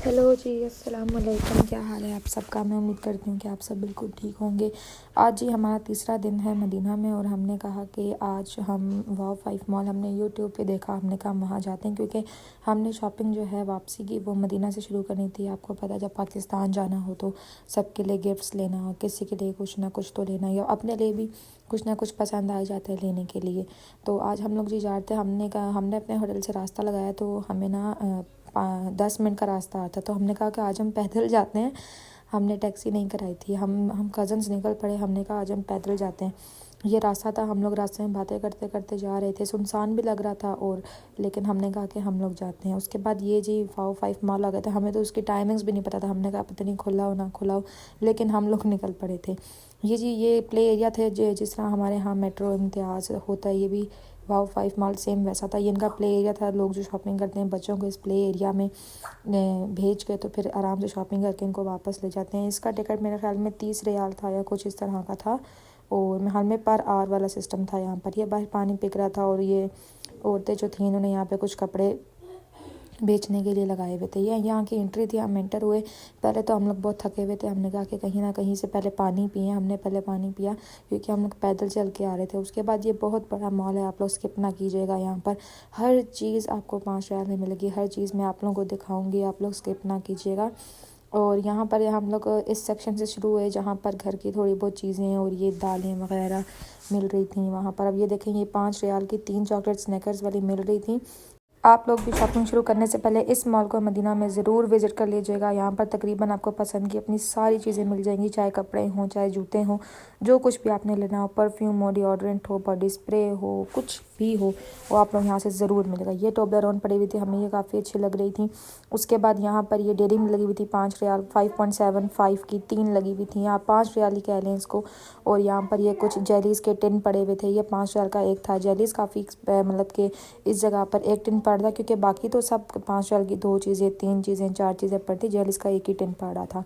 Hello जी, अस्सलाम वालेकुम। क्या हाल है आप सबका। मैं उम्मीद करती हूँ कि आप सब बिल्कुल ठीक होंगे। आज जी हमारा तीसरा दिन है मदीना में और हमने कहा कि आज हम वाव 5 मॉल हमने यूट्यूब पे देखा, हमने कहा वहाँ जाते हैं क्योंकि हमने शॉपिंग जो है वापसी की वो मदीना से शुरू करनी थी। आपको पता है जब पाकिस्तान जाना हो तो सबके लिए गिफ्ट्स लेना हो, किसी के लिए कुछ ना कुछ तो लेना, या अपने लिए भी कुछ ना कुछ पसंद आ जाता है लेने के लिए। तो आज हम लोग जी जा रहे थे। हमने अपने होटल से रास्ता लगाया तो हमें ना 10 मिनट का रास्ता आता, तो हमने कहा कि आज हम पैदल जाते हैं। हमने टैक्सी नहीं कराई थी, हम कज़न्स निकल पड़े। हमने कहा आज हम पैदल जाते हैं। ये रास्ता था, हम लोग रास्ते में बातें करते करते जा रहे थे। सुनसान भी लग रहा था और लेकिन हमने कहा कि हम लोग जाते हैं। उसके बाद ये जी वाव 5 मॉल आ गए थे। हमें तो उसकी टाइमिंग्स भी नहीं पता था। हमने कहा पता नहीं खुला हो ना खुला हो, लेकिन हम लोग निकल पड़े थे। ये प्ले एरिया थे जिस तरह हमारे यहाँ मेट्रो इम्तियाज़ होता है, ये भी वाव 5 मॉल सेम वैसा था। ये इनका प्ले एरिया था। लोग जो शॉपिंग करते हैं बच्चों को इस प्ले एरिया में भेज के तो फिर आराम से शॉपिंग करके इनको वापस ले जाते हैं। इसका टिकट मेरे ख्याल में 30 रियाल था या कुछ इस तरह का था और हाल में पर आवर वाला सिस्टम था। यहाँ पर ये बाहर पानी पिक रहा था और ये औरतें जो थी इन्होंने यहाँ पे कुछ कपड़े बेचने के लिए लगाए हुए थे। ये यहाँ की एंट्री थी, हम एंटर हुए। पहले तो हम लोग बहुत थके हुए थे। हमने कहा कि कहीं ना कहीं से पहले पानी पिए। हमने पहले पानी पिया क्योंकि हम लोग पैदल चल के आ रहे थे। उसके बाद ये बहुत बड़ा मॉल है, आप लोग स्किप ना कीजिएगा। यहाँ पर हर चीज़ आपको 5 रियाल में मिलेगी। हर चीज़ मैं आप लोगों को दिखाऊंगी, आप लोग स्किप ना कीजिएगा। और यहाँ पर हम लोग इस सेक्शन से शुरू हुए जहाँ पर घर की थोड़ी बहुत चीज़ें और ये दालें वगैरह मिल रही थी वहाँ पर। अब ये देखें, ये 5 रियाल की 3 चॉकलेट स्नैकर्स वाली मिल रही थी। आप लोग भी शॉपिंग शुरू करने से पहले इस मॉल को मदीना में ज़रूर विज़िट कर लीजिएगा। यहाँ पर तकरीबन आपको पसंद की अपनी सारी चीज़ें मिल जाएंगी, चाहे कपड़े हों, चाहे जूते हों, जो कुछ भी आपने लेना हो, परफ्यूम हो, डिओड्रेंट हो, बॉडी स्प्रे हो, कुछ भी हो वो आप लोग यहाँ से ज़रूर मिलेगा। ये टोबलरोन पड़ी हुई थी, हमें ये काफ़ी अच्छी लग रही थी। उसके बाद यहाँ पर ये डेयरी में लगी हुई थी 5 रियाल 5.75 की 3 लगी हुई थी। यहाँ 5 रियाल ही कह लें इसको। और यहाँ पर ये कुछ जेलीज़ के टिन पड़े हुए थे, ये 5 रियाल का एक था। जेलीज़ काफ़ी मतलब कि इस जगह पर एक टिन पड़ रहा, क्योंकि बाकी तो सब 5 रियाल की 2 चीज़ें 3 चीज़ें 4 चीज़ें पड़ती, जेलीज़ का एक ही टिन पड़ रहा था।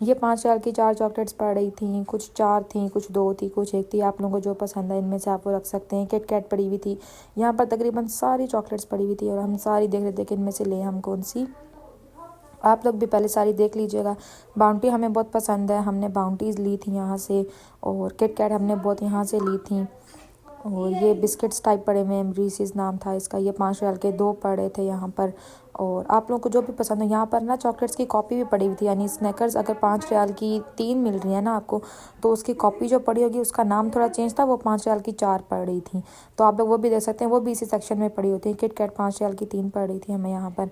ये 5 रियाल की 4 चॉकलेट्स पड़ रही थी, कुछ 4 थी, कुछ 2 थी, कुछ 1 थी। आप लोगों को जो पसंद है इनमें से आप वो रख सकते हैं। किट कैट पड़ी हुई थी। यहाँ पर तकरीबन सारी चॉकलेट्स पड़ी हुई थी और हम सारी देख रहे थे कि इनमें से लें हम कौन सी। आप लोग भी पहले सारी देख लीजिएगा। बाउंटी हमें बहुत पसंद है, हमने बाउंटीज़ ली थी यहाँ से। और किट कैट हमने बहुत यहाँ से ली थी। और ये बिस्किट्स टाइप पड़े हुए हैं, रीसेस नाम था इसका। ये 5 रियाल के 2 पड़े थे यहाँ पर। और आप लोगों को जो भी पसंद हो, यहाँ पर ना चॉकलेट्स की कॉपी भी पड़ी हुई थी, यानी स्नैकर्स अगर 5 रियाल की 3 मिल रही है ना आपको, तो उसकी कॉपी जो पड़ी होगी उसका नाम थोड़ा चेंज था, वो 5 रियाल की 4 पड़ रही थी। तो आप लोग वो भी देख सकते हैं, वो भी इसी सेक्शन में पड़ी होती है। किट कैट 5 रियाल की 3 पड़ रही थी हमें यहाँ पर।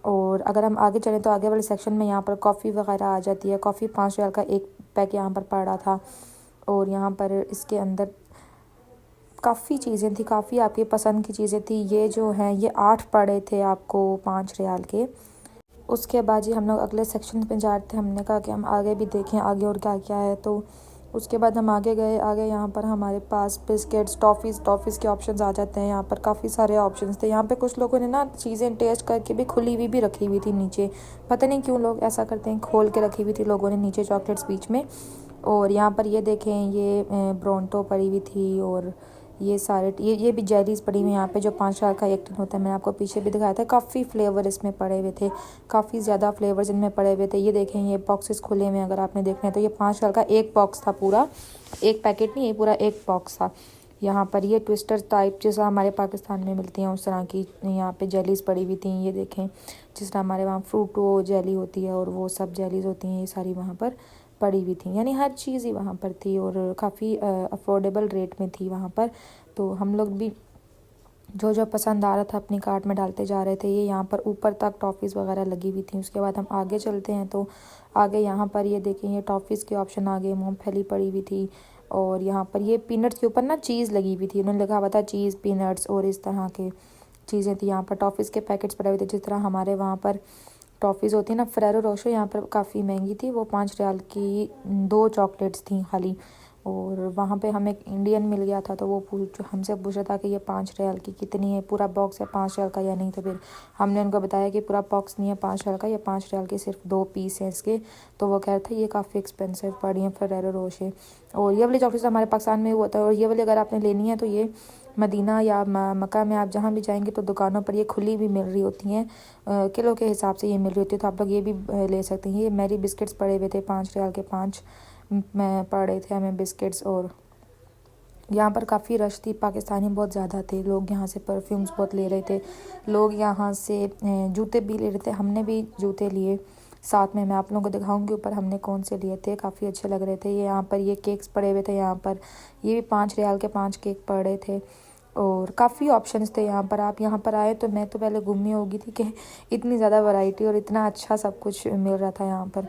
और अगर हम आगे चलें तो आगे वाले सेक्शन में यहाँ पर कॉफ़ी वगैरह आ जाती है। कॉफ़ी 5 रियाल का एक पैक यहाँ पर पड़ा था। और यहाँ पर इसके अंदर काफ़ी चीज़ें थी, काफ़ी आपकी पसंद की चीज़ें थी। ये जो हैं ये 8 पड़े थे आपको 5 रियाल के। उसके बाद जी हम लोग अगले सेक्शन पे जा रहे थे। हमने कहा कि हम आगे भी देखें आगे और क्या क्या है। तो उसके बाद हम आगे गए। आगे यहाँ पर हमारे पास बिस्किट्स टॉफ़ीज़ के ऑप्शंस आ जाते हैं। यहाँ पर काफ़ी सारे ऑप्शंस थे। यहाँ पे कुछ लोगों ने ना चीज़ें टेस्ट करके भी खुली हुई भी रखी हुई थी नीचे। पता नहीं क्यों लोग ऐसा करते हैं, खोल के रखी हुई थी लोगों ने नीचे चॉकलेट्स बीच में। और यहाँ पर ये देखें, ये ब्रोंटो पड़ी हुई थी और ये सारे ये भी जेलीज़ पड़ी हुई यहाँ पे, जो 5 रियाल का एक टिन होता है। मैंने आपको पीछे भी दिखाया था। काफ़ी फ्लेवर इसमें पड़े हुए थे, काफ़ी ज़्यादा फ्लेवर्स इनमें पड़े हुए थे। ये देखें, ये बॉक्सेस खुले हुए हैं, अगर आपने देखना है तो। ये 5 रियाल का एक बॉक्स था पूरा, एक पैकेट नहीं, ये पूरा एक बॉक्स था। यहाँ पर ये ट्विस्टर टाइप जैसा हमारे पाकिस्तान में मिलती हैं उस तरह की यहाँ पे जेलीज़ पड़ी हुई थी। ये देखें, जिस तरह हमारे वहाँ फ्रूटो जेली होती है और वो सब जेलीज़ होती हैं, ये सारी वहाँ पर पड़ी हुई थी। यानी हर चीज़ ही वहाँ पर थी और काफ़ी अफोर्डेबल रेट में थी वहाँ पर। तो हम लोग भी जो जो पसंद आ रहा था अपनी कार्ट में डालते जा रहे थे। ये यहाँ पर ऊपर तक टॉफ़ीज़ वगैरह लगी हुई थी। उसके बाद हम आगे चलते हैं तो आगे यहाँ पर ये देखें, ये टॉफ़ीज़ के ऑप्शन आ गए। मूंगफली पड़ी हुई थी और यहाँ पर ये पीनट्स के ऊपर ना चीज़ लगी हुई थी, उन्होंने लिखा हुआ था चीज़ पीनट्स और इस तरह के चीज़ें थी। यहाँ पर टॉफ़ीज़ के पैकेट्स पड़े हुए थे, जिस तरह हमारे वहाँ पर टॉफ़ीज़ होती है ना फेरेरो रोशो, यहाँ पर काफ़ी महंगी थी। वो 5 रियाल की 2 चॉकलेट्स थी खाली। और वहाँ पे हमें एक इंडियन मिल गया था, तो वो हमसे पूछ रहा था कि ये 5 रियाल की कितनी है, पूरा बॉक्स है 5 रियाल का या नहीं। तो फिर हमने उनको बताया कि पूरा बॉक्स नहीं है 5 रियाल का, ये 5 रियाल के सिर्फ 2 पीस हैं इसके। तो वो कह रहा था ये काफ़ी एक्सपेंसिव पड़ी हैं फेरेरो रोशे। और ये वाली चॉकलेट हमारे पाकिस्तान में हुआ था। और ये वाली अगर आपने लेनी है तो ये मदीना या मक्का में आप जहाँ भी जाएंगे तो दुकानों पर ये खुली भी मिल रही होती हैं, किलो के हिसाब से ये मिल रही होती है, तो आप लोग ये भी ले सकते हैं। ये मैरी बिस्किट्स पड़े हुए थे 5 रियाल के 5 में पड़ रहे थे हमें बिस्किट्स। और यहाँ पर काफ़ी रश थी, पाकिस्तानी बहुत ज़्यादा थे, लोग यहाँ से परफ्यूम्स बहुत ले रहे थे, लोग यहाँ से जूते भी ले रहे थे, हमने भी जूते लिए साथ में। मैं आप लोगों को दिखाऊंगी ऊपर हमने कौन से लिए थे, काफ़ी अच्छे लग रहे थे। ये यहाँ पर ये केक्स पड़े हुए थे, यहाँ पर ये भी 5 रियाल के 5 केक पड़ रहे थे और काफ़ी ऑप्शंस थे यहाँ पर। आप यहाँ पर आए तो मैं तो पहले गुम्मी हो गई थी कि इतनी ज़्यादा वैरायटी और इतना अच्छा सब कुछ मिल रहा था यहाँ पर।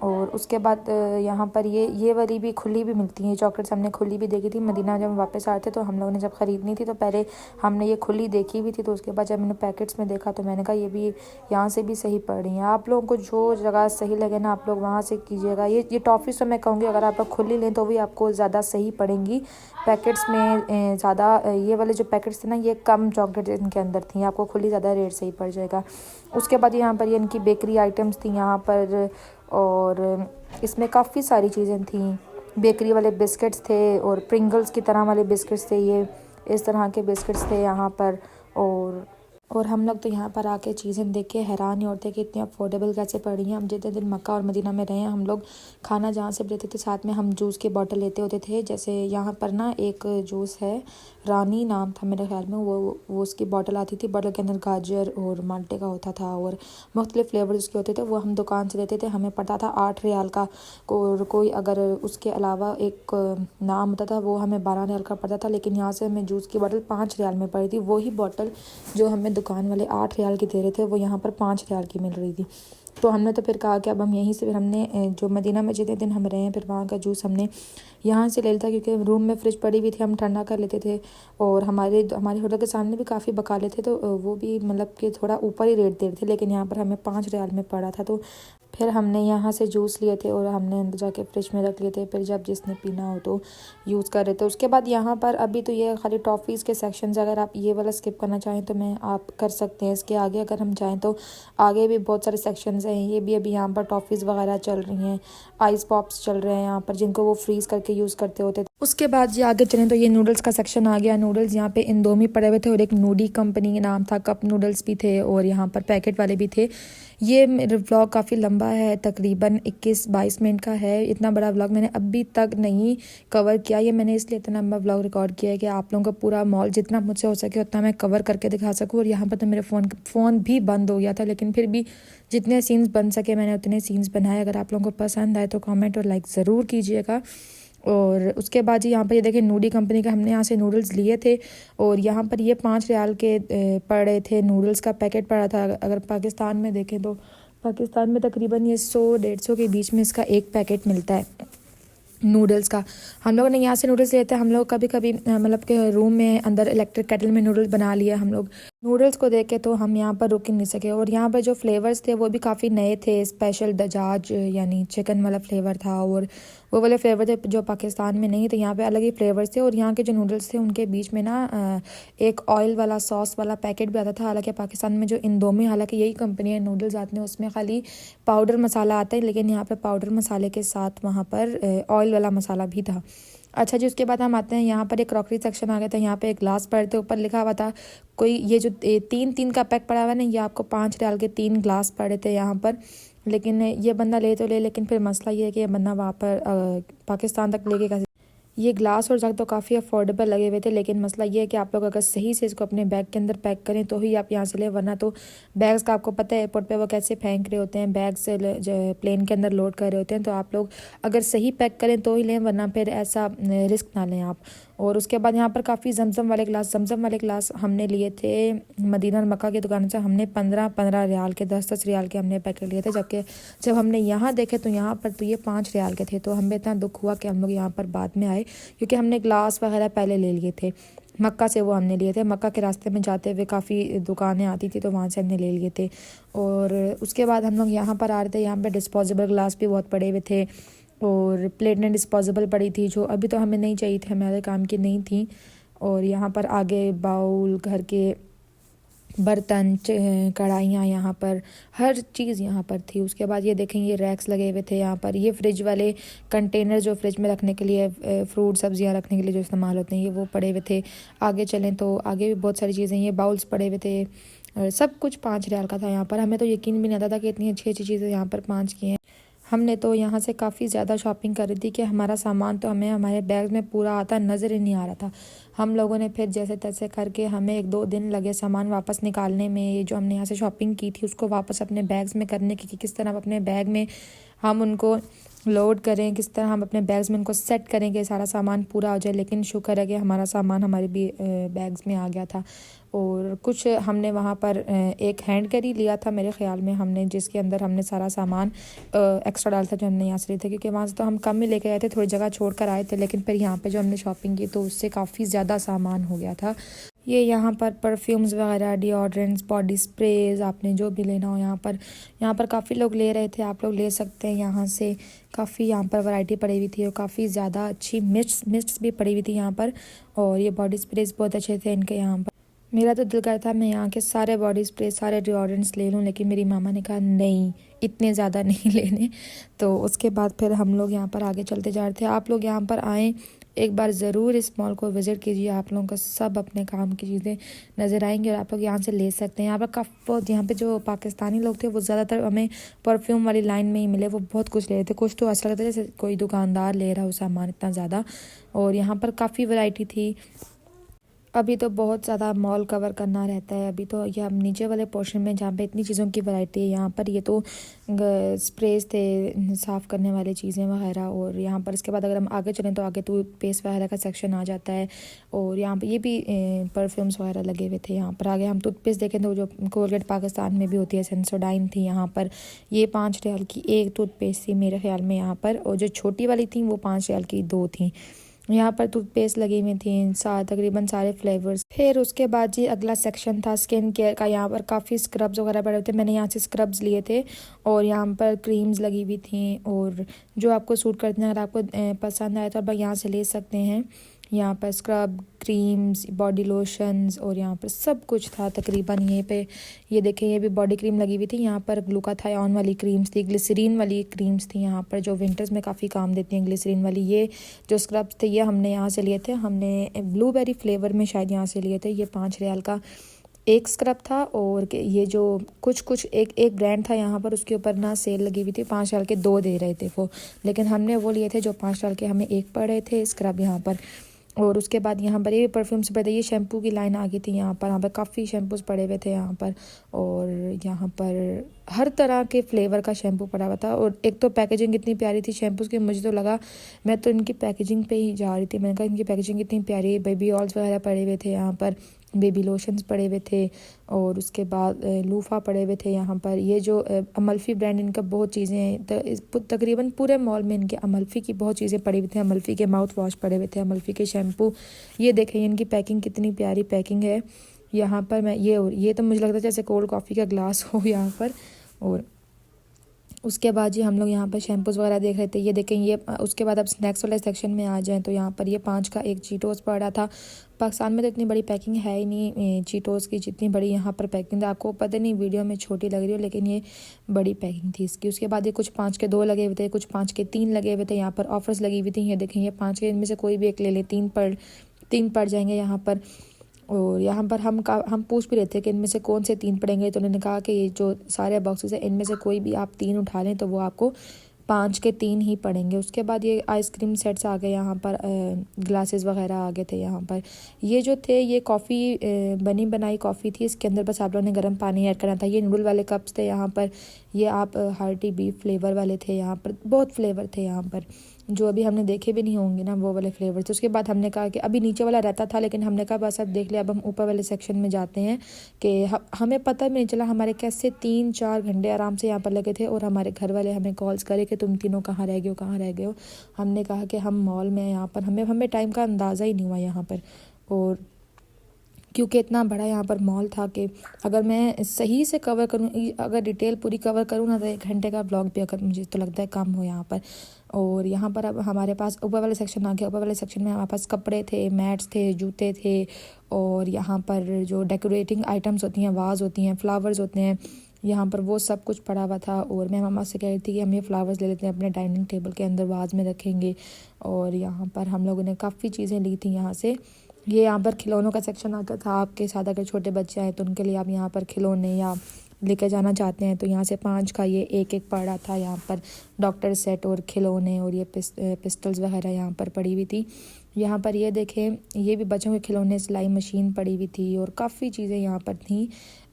और उसके बाद यहाँ पर ये वाली भी खुली भी मिलती हैं चॉकलेट्स, हमने खुली भी देखी थी। मदीना जब वापस आए थे तो हम लोगों ने जब ख़रीदनी थी तो पहले हमने ये खुली देखी भी थी, तो उसके बाद जब मैंने पैकेट्स में देखा तो मैंने कहा ये भी यहाँ से भी सही पड़ रही हैं। आप लोगों को जो जगह सही लगे ना आप लोग वहाँ से कीजिएगा। ये टॉफ़ी तो मैं कहूँगी अगर आप लोग खुली लें तो भी आपको ज़्यादा सही पड़ेंगी। पैकेट्स में ज़्यादा ये वाले जो पैकेट्स थे ना ये कम चॉकलेट इनके अंदर थी, आपको खुली ज़्यादा रेट सही पड़ जाएगा। उसके बाद यहाँ पर ये इनकी बेकरी आइटम्स थी यहाँ पर, और इसमें काफ़ी सारी चीज़ें थी। बेकरी वाले बिस्किट्स थे और प्रिंगल्स की तरह वाले बिस्किट्स थे, ये इस तरह के बिस्किट्स थे यहाँ पर। और हम लोग तो यहाँ पर आके चीज़ें देख के हैरान ही होते कि इतनी अफोर्डेबल कैसे पड़ रही हैं। हम जितने दिन मक्का और मदीना में रहे हैं हम लोग खाना जहाँ से भी लेते थे साथ में हम जूस की बोतल लेते होते थे। जैसे यहाँ पर ना एक जूस है, रानी नाम था मेरे ख्याल में, वो उसकी बोतल आती थी, बोतल के अंदर गाजर और माल्टे का होता था और मुख्तलिफ़ फ्लेवर उसके होते थे। वो हम दुकान से लेते थे, हमें पड़ता था 8 रियाल का। और कोई अगर उसके अलावा एक नाम होता था वो हमें 12 रियाल का पड़ता था, लेकिन यहाँ से हमें जूस की बोतल 5 रियाल में पड़ी थी। वही बोतल जो हमें दुकान वाले 8 रियाल की दे रहे थे वो यहाँ पर 5 रियाल की मिल रही थी। तो हमने तो फिर कहा कि अब हम यहीं से, फिर हमने जो मदीना में जितने दिन हम रहे हैं फिर वहाँ का जूस हमने यहाँ से ले लिया, क्योंकि रूम में फ्रिज पड़ी हुई थी, हम ठंडा कर लेते थे। और हमारे होटल के सामने भी काफ़ी बकाले थे तो वो भी मतलब कि थोड़ा ऊपर ही रेट दे रहे थे, लेकिन यहाँ पर हमें 5 रियाल में पड़ा था। तो फिर हमने यहाँ से जूस लिए थे और हमने अंदर जाके फ्रिज में रख लिए थे, फिर जब जिसने पीना हो तो यूज़ कर रहे थे। उसके बाद यहाँ पर अभी तो ये खाली टॉफ़ीज़ के सेक्शंस, अगर आप ये वाला स्किप करना चाहें तो मैं आप कर सकते हैं। इसके आगे अगर हम जाएँ तो आगे भी बहुत सारे सेक्शंस हैं, ये भी अभी यहाँ पर टॉफ़ीज़ वगैरह चल रही हैं, आइस पॉप्स चल रहे हैं यहाँ पर जिनको वो फ्रीज़ करके यूज़ करते होते थे। उसके बाद ये आगे चलें तो ये नूडल्स का सेक्शन आ गया। नूडल्स यहाँ पे इंडोमी पड़े हुए थे और एक नूडी कंपनी के नाम था, कप नूडल्स भी थे और यहाँ पर पैकेट वाले भी थे। ये मेरा व्लॉग काफ़ी लंबा है, तकरीबन 21-22 मिनट का है। इतना बड़ा व्लॉग मैंने अभी तक नहीं कवर किया, ये मैंने इसलिए इतना लंबा व्लॉग रिकॉर्ड किया है कि आप लोगों का पूरा मॉल जितना मुझसे हो सके उतना मैं कवर करके दिखा सकूँ। और यहाँ पर तो मेरे फ़ोन भी बंद हो गया था, लेकिन फिर भी जितने सीन्स बन सके मैंने उतने सीन्स बनाए। अगर आप लोगों को पसंद आए तो कमेंट और लाइक ज़रूर कीजिएगा। और उसके बाद ही यहाँ पर ये देखें नूडी कंपनी का हमने यहाँ से नूडल्स लिए थे और यहाँ पर ये 5 रियाल के पड़ रहे थे। नूडल्स का पैकेट पड़ा था, अगर पाकिस्तान में देखें तो पाकिस्तान में तकरीबन ये 100-150 के बीच में इसका एक पैकेट मिलता है नूडल्स का। हम लोगों ने यहाँ से नूडल्स लिए थे। हम लोग कभी कभी मतलब के रूम में अंदर इलेक्ट्रिक केटल में नूडल्स बना लिया हम लोग। नूडल्स को देख के तो हम यहाँ पर रुक ही नहीं सके। और यहाँ पर जो फ्लेवर्स थे वो भी काफ़ी नए थे, स्पेशल दजाज यानी चिकन वाला फ्लेवर था और वो वाले फ्लेवर थे जो पाकिस्तान में नहीं थे, यहाँ पे अलग ही फ्लेवर्स थे। और यहाँ के जो नूडल्स थे उनके बीच में ना एक ऑयल वाला सॉस वाला पैकेट भी आता था। हालांकि पाकिस्तान में जो इंडोमी, हालांकि यही कंपनी है, नूडल्स आते हैं उसमें खाली पाउडर मसाला आता है, लेकिन यहाँ पे पाउडर मसाले के साथ वहाँ पर ऑयल वाला मसाला भी था। अच्छा जी, उसके बाद हम आते हैं यहाँ पर एक क्रॉकरी सेक्शन आ गया था। यहाँ पे एक ग्लास पड़े थे, ऊपर लिखा हुआ था कोई ये जो 3 का पैक पड़ा हुआ है ना, ये आपको 5 रियाल के 3 ग्लास पड़े थे यहाँ पर। लेकिन ये बंदा ले तो ले, लेकिन फिर मसला ये है कि ये बंदा वहाँ पर पाकिस्तान तक लेके कैसे। ये ग्लास और जग तो काफ़ी अफोर्डेबल लगे हुए थे, लेकिन मसला ये है कि आप लोग अगर सही से इसको अपने बैग के अंदर पैक करें तो ही आप यहाँ से लें, वरना तो बैग्स का आपको पता है एयरपोर्ट पे वो कैसे फेंक रहे होते हैं, बैग से प्लेन के अंदर लोड कर रहे होते हैं। तो आप लोग अगर सही पैक करें तो ही लें, वरना फिर ऐसा रिस्क ना लें आप। और उसके बाद यहाँ पर काफ़ी जमजम वाले ग्लास हमने लिए थे मदीना और मक्का की दुकान से। हमने 15 रियाल के 10 रियाल के हमने पैकेट लिए थे, जबकि जब हमने यहाँ देखे तो यहाँ पर तो ये 5 रियाल के थे। तो हमें इतना दुख हुआ कि हम लोग यहाँ पर बाद में आए, क्योंकि हमने ग्लास वगैरह पहले ले लिए थे मक्का से, वो हमने लिए थे। मक्का के रास्ते में जाते हुए काफ़ी दुकानें आती थी तो वहाँ से हमने ले लिए थे। और उसके बाद हम लोग यहाँ पर आ रहे थे, यहाँ पर डिस्पोजेबल ग्लास भी बहुत पड़े हुए थे और प्लेटें डिस्पोजेबल पड़ी थी जो अभी तो हमें नहीं चाहिए थी, हमारे काम की नहीं थी। और यहाँ पर आगे बाउल, घर के बर्तन कढ़ाइयाँ, यहाँ पर हर चीज़ यहाँ पर थी। उसके बाद ये देखें ये रैक्स लगे हुए थे यहाँ पर। ये फ्रिज वाले कंटेनर जो फ्रिज में रखने के लिए फ्रूट सब्जियाँ रखने के लिए जो इस्तेमाल होते हैं, ये वो पड़े हुए थे। आगे चलें तो आगे भी बहुत सारी चीज़ें, ये बाउल्स पड़े हुए थे। सब कुछ 5 रियाल का था यहाँ पर। हमें तो यकीन भी नहीं आता था कि इतनी अच्छी अच्छी चीज़ें यहाँ पर 5 की हैं। हमने तो यहाँ से काफ़ी ज़्यादा शॉपिंग कर रही थी कि हमारा सामान तो हमें हमारे बैग में पूरा आता नज़र ही नहीं आ रहा था। हम लोगों ने फिर जैसे तैसे करके, हमें 1-2 दिन लगे सामान वापस निकालने में। ये जो हमने यहाँ से शॉपिंग की थी उसको वापस अपने बैग्स में करने की, कि किस तरह अपने बैग में हम उनको लोड करें, किस तरह हम अपने बैग्स में उनको सेट करेंगे, सारा सामान पूरा हो जाए। लेकिन शुक्र है कि हमारा सामान हमारे भी बैग्स में आ गया था। और कुछ हमने वहाँ पर एक हैंड कैरी लिया था मेरे ख़्याल में हमने, जिसके अंदर हमने सारा सामान एक्स्ट्रा डाला था जो हमने यहाँ से लिए थे, क्योंकि वहाँ से तो हम कम ही लेके आए थे, थोड़ी जगह छोड़ कर आए थे। लेकिन फिर यहाँ पे जो हमने शॉपिंग की तो उससे काफ़ी ज़्यादा सामान हो गया था। ये यहाँ पर परफ्यूम्स वगैरह, डिओड्रेंट्स, बॉडी स्प्रेज, आपने जो भी लेना हो यहाँ पर काफ़ी लोग ले रहे थे। आप लोग ले सकते हैं यहाँ से। काफ़ी यहाँ पर वैरायटी पड़ी हुई थी और काफ़ी ज़्यादा अच्छी मिस्ट्स भी पड़ी हुई थी यहाँ पर। और ये बॉडी स्प्रेज बहुत अच्छे थे इनके यहाँ पर। मेरा तो दिल करता मैं यहाँ के सारे बॉडी स्प्रे, सारे डिओड्रेंट्स ले लूँ, लेकिन मेरी मामा ने कहा नहीं, इतने ज़्यादा नहीं लेने। तो उसके बाद फिर हम लोग यहाँ पर आगे चलते जा रहे थे। आप लोग यहाँ पर आएँ, एक बार ज़रूर इस मॉल को विज़िट कीजिए। आप लोगों को सब अपने काम की चीज़ें नज़र आएंगी और आप लोग यहाँ से ले सकते हैं। यहाँ पर यहाँ पे जो पाकिस्तानी लोग थे वो ज़्यादातर हमें परफ्यूम वाली लाइन में ही मिले। वो बहुत कुछ ले रहे थे, कुछ तो ऐसा लगता है जैसे कोई दुकानदार ले रहा हो सामान इतना ज़्यादा। और यहाँ पर काफ़ी वैरायटी थी। अभी तो बहुत ज़्यादा मॉल कवर करना रहता है। अभी तो ये हम नीचे वाले पोर्शन में जहाँ पे इतनी चीज़ों की वैरायटी है, यहाँ पर ये तो स्प्रेज थे, साफ़ करने वाली चीज़ें वगैरह। और यहाँ पर इसके बाद अगर हम आगे चलें तो आगे टूथपेस्ट वगैरह का सेक्शन आ जाता है। और यहाँ पर ये भी परफ्यूम्स वगैरह लगे हुए थे। यहाँ पर आगे हम टूथपेस्ट देखें तो जो कोलगेट पाकिस्तान में भी होती है, सेंसोडाइन थी यहाँ पर। ये 5 रियाल की एक टूथपेस्ट थी मेरे ख्याल में यहाँ पर, और जो छोटी वाली थी वो 5 रियाल की 2 थी। यहाँ पर टूथपेस्ट लगी हुई थी तकरीबन सारे फ्लेवर्स। फिर उसके बाद जी अगला सेक्शन था स्किन केयर का। यहाँ पर काफ़ी स्क्रब्स वगैरह पड़े हुए थे। मैंने यहाँ से स्क्रब्स लिए थे और यहाँ पर क्रीम्स लगी हुई थी। और जो आपको सूट करते हैं, अगर आपको पसंद आए तो आप यहाँ से ले सकते हैं। यहाँ पर स्क्रब, क्रीम्स, बॉडी लोशंस और यहाँ पर सब कुछ था तकरीबन। ये पे ये देखें, ये भी बॉडी क्रीम लगी हुई थी। यहाँ पर ग्लूकाथायोन वाली क्रीम्स थी, ग्लिसरीन वाली क्रीम्स थी यहाँ पर, जो विंटर्स में काफ़ी काम देती हैं ग्लिसरीन वाली। ये जो स्क्रब्स थे ये हमने यहाँ से लिए थे। हमने ब्लूबेरी फ्लेवर में शायद यहाँ से लिए थे। ये 5 रियाल का एक स्क्रब था। और ये जो कुछ एक ब्रांड था यहाँ पर, उसके ऊपर ना सेल लगी हुई थी, 5 रियाल के 2 दे रहे थे वो। लेकिन हमने वो लिए थे जो 5 रियाल के हमें एक पड़ रहे थे स्क्रब यहाँ पर। और उसके बाद यहाँ पर ये परफ्यूम्स पड़े थे। ये शैम्पू की लाइन आ गई थी यहाँ पर काफ़ी शैम्पूस पड़े हुए थे यहाँ पर। और यहाँ पर हर तरह के फ्लेवर का शैम्पू पड़ा हुआ था। और एक तो पैकेजिंग इतनी प्यारी थी शैम्पूज़ की, मुझे तो लगा, मैं तो इनकी पैकेजिंग पे ही जा रही थी। मैंने कहा इनकी पैकेजिंग इतनी प्यारी है। बेबी ऑयल्स वगैरह पड़े हुए थे यहाँ पर, बेबी लोशंस पड़े हुए थे। और उसके बाद लूफ़ा पड़े हुए थे यहाँ पर। ये जो अमल्फ़ी ब्रांड, इनका बहुत चीज़ें हैं। तकरीबन पूरे मॉल में इनके अमल्फ़ी की बहुत चीज़ें पड़ी हुई थी। अमल्फ़ी के माउथ वॉश पड़े हुए थे, अमल्फ़ी के शैम्पू। ये देखें इनकी पैकिंग कितनी प्यारी पैकिंग है यहाँ पर। मैं ये तो मुझे लगता है जैसे कोल्ड कॉफ़ी का ग्लास हो यहाँ पर। और उसके बाद जी हम लोग यहाँ पर शैम्पूज़ वगैरह देख रहे थे। ये देखें, ये उसके बाद अब स्नैक्स वाले सेक्शन में आ जाएं तो यहाँ पर ये 5 का एक चीटोस पड़ा था। पाकिस्तान में तो इतनी बड़ी पैकिंग है ही नहीं चीटोस की, जितनी बड़ी यहाँ पर पैकिंग थी। आपको पता नहीं वीडियो में छोटी लग रही हो, लेकिन ये बड़ी पैकिंग थी इसकी। उसके बाद ये कुछ 5 के 2 लगे हुए थे, कुछ 5 के 3 लगे हुए थे। यहाँ पर ऑफर्स लगी हुई थी। ये देखें, ये 5 के इनमें से कोई भी एक ले लें, 3 पड़ जाएंगे यहाँ पर। और यहाँ पर हम पूछ भी रहे थे कि इनमें से कौन से 3 पड़ेंगे, तो उन्होंने कहा कि ये जो सारे बॉक्सेस हैं इनमें से कोई भी आप 3 उठा लें तो वो आपको 5 के 3 ही पड़ेंगे। उसके बाद ये आइसक्रीम सेट्स आ गए यहाँ पर, ग्लासेस वगैरह आ गए थे यहाँ पर। ये जो थे ये कॉफ़ी बनी बनाई कॉफ़ी थी। इसके अंदर बस आप लोगों ने गर्म पानी ऐड करना था। ये नूडल वाले कप्स थे यहाँ पर। ये आप हार्टी बीफ फ्लेवर वाले थे यहाँ पर। बहुत फ्लेवर थे यहाँ पर जो अभी हमने देखे भी नहीं होंगे ना, वो वाले फ्लेवर थे। उसके बाद हमने कहा कि अभी नीचे वाला रहता था, लेकिन हमने कहा बस अब देख लिया, अब हम ऊपर वाले सेक्शन में जाते हैं। कि हमें पता भी नहीं चला हमारे कैसे 3-4 घंटे आराम से यहाँ पर लगे थे। और हमारे घर वाले हमें कॉल्स करे कि तुम तीनों कहाँ रह गए हो, कहाँ रह गए हो। हमने कहा कि हम मॉल में हैं यहाँ पर, हमें टाइम का अंदाज़ा ही नहीं हुआ यहाँ पर। और क्योंकि इतना बड़ा यहाँ पर मॉल था कि अगर मैं सही से कवर करूँ, अगर डिटेल पूरी कवर करूँ ना, तो 1 घंटे का ब्लॉग भी अगर मुझे तो लगता है कम हो यहाँ पर। और यहाँ पर अब हमारे पास ऊपर वाले सेक्शन आ गया। ऊपर वाले सेक्शन में हमारे पास कपड़े थे, मैट्स थे, जूते थे, और यहाँ पर जो डेकोरेटिंग आइटम्स होती हैं, वाज होती हैं, फ्लावर्स होते हैं, यहाँ पर वो सब कुछ पड़ा हुआ था। और मैं मामा से कह रही थी कि हम ये फ्लावर्स ले लेते हैं, अपने डाइनिंग टेबल के अंदर वाज में रखेंगे। और यहाँ पर हम लोगों ने काफ़ी चीज़ें ली थी यहाँ से। ये यहाँ पर खिलौनों का सेक्शन आता था। आपके साथ अगर छोटे बच्चे आए तो उनके लिए आप यहाँ पर खिलौने या लेकर जाना चाहते हैं तो यहाँ से 5 का ये एक पड़ा था। यहाँ पर डॉक्टर सेट और खिलौने और ये पिस्टल्स वगैरह यहाँ पर पड़ी हुई थी। यहाँ पर ये देखें, ये भी बच्चों के खिलौने, सिलाई मशीन पड़ी हुई थी और काफ़ी चीज़ें यहाँ पर थी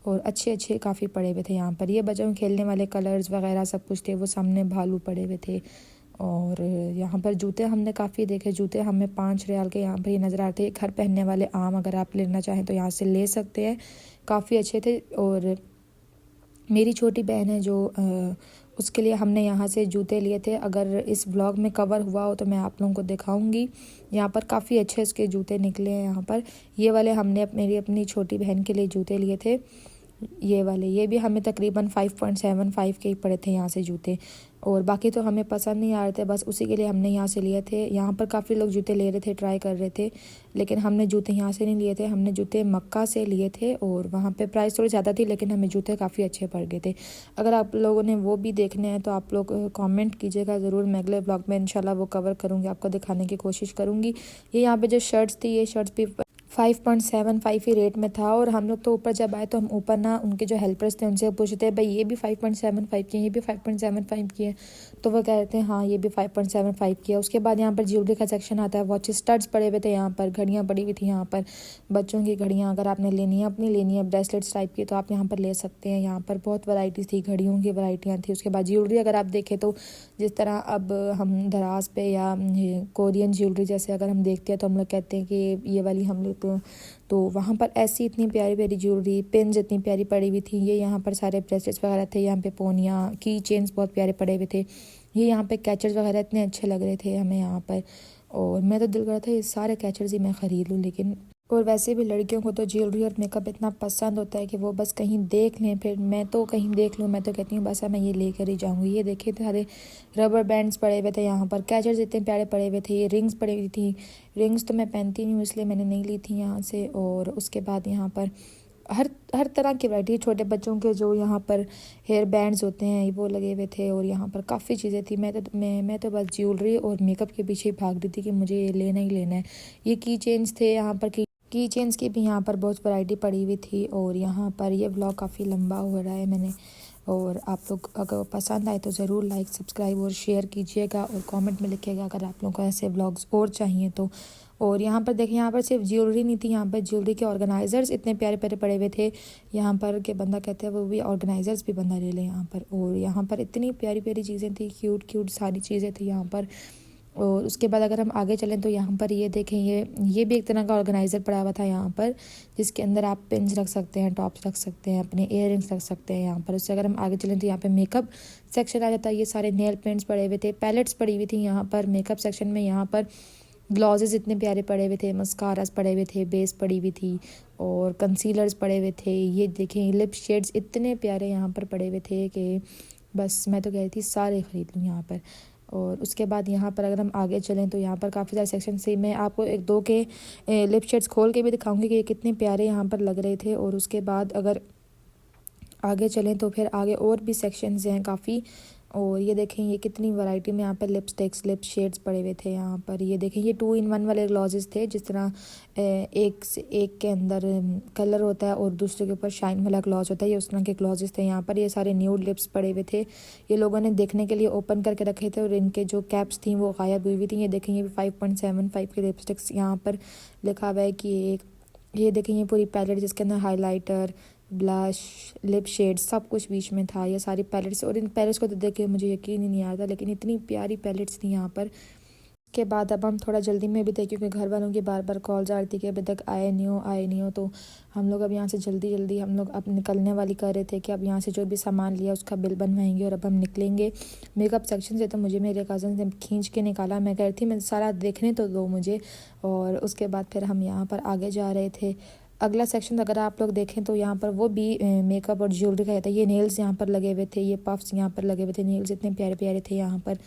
और अच्छे अच्छे काफ़ी पड़े हुए थे यहाँ पर। ये बच्चों के खेलने वाले कलर्स वगैरह सब कुछ थे, वो सामने भालू पड़े हुए थे। और यहाँ पर जूते हमने काफ़ी देखे। जूते हमें 5 रियाल के यहाँ पर ये नज़र आते थे। घर पहनने वाले आम अगर आप लेना चाहें तो यहाँ से ले सकते हैं, काफ़ी अच्छे थे। और मेरी छोटी बहन है जो उसके लिए हमने यहाँ से जूते लिए थे। अगर इस व्लॉग में कवर हुआ हो तो मैं आप लोगों को दिखाऊंगी। यहाँ पर काफ़ी अच्छे इसके जूते निकले हैं। यहाँ पर ये वाले हमने मेरी अपनी छोटी बहन के लिए जूते लिए थे, ये वाले। ये भी हमें तकरीबन 5.75 के ही पड़े थे यहाँ से जूते। और बाकी तो हमें पसंद नहीं आ रहे थे, बस उसी के लिए हमने यहाँ से लिए थे। यहाँ पर काफ़ी लोग जूते ले रहे थे, ट्राई कर रहे थे, लेकिन हमने जूते यहाँ से नहीं लिए थे, हमने जूते मक्का से लिए थे। और वहाँ पे प्राइस थोड़ी ज़्यादा थी, लेकिन हमें जूते काफ़ी अच्छे पड़ गए थे। अगर आप लोगों ने वो भी देखने हैं तो आप लोग कमेंट कीजिएगा ज़रूर। मैं अगले ब्लॉग में इंशाल्लाह वो कवर करूँगी, आपको दिखाने की कोशिश करूँगी। ये यहाँ पर जो शर्ट्स थी, ये शर्ट्स भी 5.75 ही रेट में था। और हम लोग तो ऊपर जब आए तो हम ऊपर ना उनके जो हेल्पर्स थे उनसे पूछते भाई ये भी 5.75 की है, ये भी 5.75 की है, तो वो कह रहे थे हाँ ये भी 5.75 की है। उसके बाद यहाँ पर ज्वेलरी का सेक्शन आता है। वॉच स्टड्स पड़े हुए थे, यहाँ पर घड़ियाँ पड़ी हुई थी। यहाँ पर बच्चों की घड़ियाँ अगर आपने लेनी है, अपनी लेनी है ब्रेसलेट्स टाइप की, तो आप यहाँ पर ले सकते हैं। यहाँ पर बहुत वैरायटीज़ थी, घड़ियों की वैरायटियाँ थी। उसके बाद ज्वेलरी अगर आप देखें तो जिस तरह अब हम दराज पे या कोरियन ज्वेलरी जैसे अगर हम देखते हैं तो हम लोग कहते हैं कि ये वाली हम लेते हैं, तो वहाँ पर ऐसी इतनी प्यारी प्यारी ज्वेलरी, पिन्स इतनी प्यारी पड़ी हुई थी। ये यहाँ पर सारे ब्रेसलेट्स वगैरह थे, यहाँ पे पोनियाँ, की चेन्स बहुत प्यारे पड़े हुए थे। ये यहाँ पे कैचर्स वगैरह इतने अच्छे लग रहे थे हमें यहाँ पर। और मैं तो दिल कर रहा था ये सारे कैचर्स ही मैं ख़रीद लूँ, लेकिन और वैसे भी लड़कियों को तो ज्वेलरी और मेकअप इतना पसंद होता है कि वो बस कहीं देख लें, फिर मैं तो कहीं देख लूँ, मैं तो कहती हूँ बस मैं ये लेकर ही जाऊँगी। ये देखिए सारे रबर बैंड्स पड़े हुए थे, यहाँ पर कैचर्स इतने प्यारे पड़े हुए थे। ये रिंग्स पड़ी हुई थी, रिंग्स तो मैं पहनती नहीं हूँ इसलिए मैंने नहीं ली थी यहाँ से। और उसके बाद यहाँ पर हर तरह की वैरायटी, छोटे बच्चों के जो यहाँ पर हेयर बैंड्स होते हैं वो लगे हुए थे। और यहाँ पर काफ़ी चीज़ें थी। मैं तो बस ज्वेलरी और मेकअप के पीछे भाग रही थी कि मुझे ये लेना ही लेना है। ये की चेन्स थे, यहाँ पर की चेन्स की भी यहाँ पर बहुत वैरायटी पड़ी हुई थी। और यहाँ पर ये व्लॉग काफ़ी लंबा हो रहा है मैंने, और आप लोग अगर पसंद आए तो ज़रूर लाइक, सब्सक्राइब और शेयर कीजिएगा और कमेंट में लिखिएगा अगर आप लोगों को ऐसे व्लॉग्स और चाहिए तो। और यहाँ पर देखिए, यहाँ पर सिर्फ ज्वेलरी नहीं थी, यहाँ पर ज्वेलरी के ऑर्गेनाइज़र्स इतने प्यारे प्यारे पड़े हुए थे यहाँ पर कि बंदा कहते हैं वो भी ऑर्गेनाइज़र्स भी बंदा ले ले यहाँ पर। और यहाँ पर इतनी प्यारी प्यारी चीज़ें थी, क्यूट क्यूट सारी चीज़ें थी यहाँ पर। और उसके बाद अगर हम आगे चलें तो यहाँ पर ये देखें, ये भी एक तरह का ऑर्गेनाइज़र पड़ा हुआ था यहाँ पर, जिसके अंदर आप पिन्स रख सकते हैं, टॉप्स रख सकते हैं, अपने इयररिंग्स रख सकते हैं यहाँ पर। उससे अगर हम आगे चलें तो यहाँ पे मेकअप सेक्शन आ जाता है। ये सारे नेल पेंट्स पड़े हुए थे, पैलेट्स पड़ी हुई थी यहाँ पर मेकअप सेक्शन में। यहाँ पर ग्लॉजेस इतने प्यारे पड़े हुए थे, मस्कारास पड़े हुए थे, बेस पड़ी हुई थी और कंसीलर्स पड़े हुए थे। ये देखें लिप शेड्स इतने प्यारे यहाँ पर पड़े हुए थे कि बस मैं तो कह रही थी सारे ख़रीद लूँ यहाँ पर। और उसके बाद यहाँ पर अगर हम आगे चलें तो यहाँ पर काफ़ी सारे सेक्शन से मैं आपको एक दो के लिप शेड्स खोल के भी दिखाऊंगी कि ये कितने प्यारे यहाँ पर लग रहे थे। और उसके बाद अगर आगे चलें तो फिर आगे और भी सेक्शंस हैं काफ़ी। और ये देखें ये कितनी वैरायटी में यहाँ पर लिपस्टिक्स, लिप शेड्स पड़े हुए थे यहाँ पर। ये देखें ये 2-in-1 वाले ग्लॉजेस थे, जिस तरह एक से एक के अंदर कलर होता है और दूसरे के ऊपर शाइन वाला ग्लॉज होता है, ये उस तरह के ग्लॉजेस थे यहाँ पर। ये सारे न्यूड लिप्स पड़े हुए थे, ये लोगों ने देखने के लिए ओपन करके रखे थे और इनके जो कैप्स थी वो गायब हुई हुई थी। ये देखें ये भी 5.75 की लिपस्टिक्स यहाँ पर लिखा हुआ है कि ये देखें ये पूरी पैलेट जिसके अंदर हाईलाइटर, ब्लश, लिप शेड सब कुछ बीच में था। ये सारी पैलेट्स, और इन पैलेट्स को तो देख के मुझे यकीन ही नहीं आ रहा था, लेकिन इतनी प्यारी पैलेट्स थी यहाँ पर। के बाद अब हम थोड़ा जल्दी में भी थे क्योंकि घर वालों की बार बार कॉल जा रही थी कि अभी तक आए नहीं हो। तो हम लोग अब यहाँ से जल्दी हम लोग अब निकलने वाली कर रहे थे कि अब यहाँ से जो भी सामान लिया उसका बिल बनवाएंगे और अब हम निकलेंगे। मेकअप सेक्शन से तो मुझे मेरे कज़न ने खींच के निकाला, मैं कह रही थी मैं सारा देखने तो दो मुझे। और उसके बाद फिर हम यहाँ पर आगे जा रहे थे। अगला सेक्शन अगर आप लोग देखें तो यहाँ पर वो भी मेकअप और ज्वेलरी का था। ये नेल्स यहाँ पर लगे हुए थे, ये पफ्स यहाँ पर लगे हुए थे। नेल्स इतने प्यारे प्यारे थे यहाँ पर।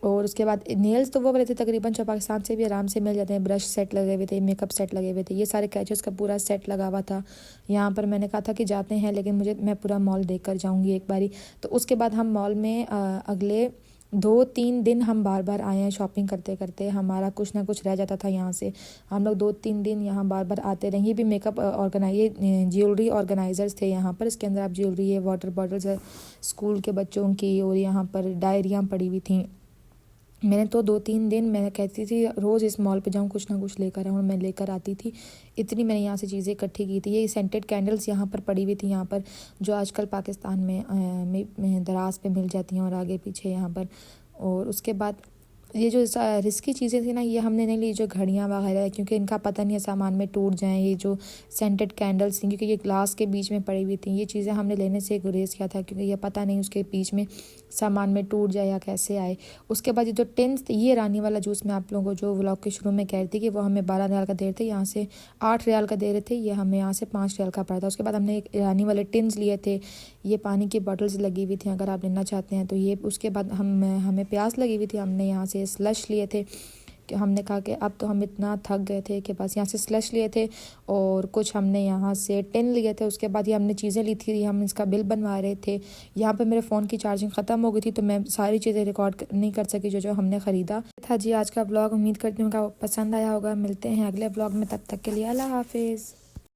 और उसके बाद नेल्स तो वो वाले थे तकरीबन जो पाकिस्तान से भी आराम से मिल जाते हैं। ब्रश सेट लगे हुए थे, मेकअप सेट लगे हुए थे, ये सारे कैचेस का पूरा सेट लगा हुआ था यहाँ पर। मैंने कहा था कि जाते हैं, लेकिन मैं पूरा मॉल देख कर जाऊँगी एक बारी। तो उसके बाद हम मॉल में अगले 2-3 दिन हम बार बार आए हैं शॉपिंग करते करते। हमारा कुछ ना कुछ रह जाता था यहाँ से। हम लोग 2-3 दिन यहाँ बार बार आते रहे। ये भी मेकअप ये ज्वेलरी ऑर्गेनाइजर्स थे यहाँ पर। इसके अंदर आप ज्वेलरी है, वाटर बॉटल्स है स्कूल के बच्चों की, और यहाँ पर डायरियाँ पड़ी हुई थी। मैंने तो 2-3 दिन मैं कहती थी रोज़ इस मॉल पे जाऊँ कुछ ना कुछ लेकर आऊँ, मैं लेकर आती थी। इतनी मैंने यहाँ से चीज़ें इकट्ठी की थी। ये सेंटेड कैंडल्स यहाँ पर पड़ी हुई थी यहाँ पर, जो आजकल पाकिस्तान में दराज पे मिल जाती हैं और आगे पीछे यहाँ पर। और उसके बाद ये जो रिस्की चीज़ें थी ना, ये हमने नहीं ली, जो घड़ियाँ वगैरह है, क्योंकि इनका पता नहीं है सामान में टूट जाएँ। ये जो सेंटेड कैंडल्स थी, क्योंकि ये ग्लास के बीच में पड़ी हुई थी, ये चीज़ें हमने लेने से गुरेज किया था, क्योंकि ये पता नहीं उसके बीच में सामान में टूट जाए या कैसे आए। उसके बाद ये जो टिन्स थे, ये रानी वाला जूस मैं आप लोगों को जो व्लॉग के शुरू में कह रही थी कि वो हमें 12 रियाल का दे रहे थे, यहाँ से 8 रियाल का दे रहे थे, ये हमें यहाँ से 5 रियाल का पड़ा था। उसके बाद हमने एक रानी वाले टिन्स लिए थे। ये पानी की बॉटल्स लगी हुई थी, अगर आप लेना चाहते हैं तो ये। उसके बाद हमें प्यास लगी हुई थी, हमने यहाँ से स्लश लिए थे कि हमने कहा कि अब तो हम इतना थक गए थे कि बस यहाँ से स्लश लिए थे, और कुछ हमने यहाँ से टिन लिए थे। उसके बाद ये हमने चीज़ें ली थी, हम इसका बिल बनवा रहे थे। यहाँ पे मेरे फ़ोन की चार्जिंग ख़त्म हो गई थी, तो मैं सारी चीज़ें रिकॉर्ड नहीं कर सकी जो हमने ख़रीदा था। जी आज का ब्लॉग उम्मीद करती हूँ कि पसंद आया होगा। मिलते हैं अगले ब्लॉग में, तब तक के लिए अल्लाह हाफिज़।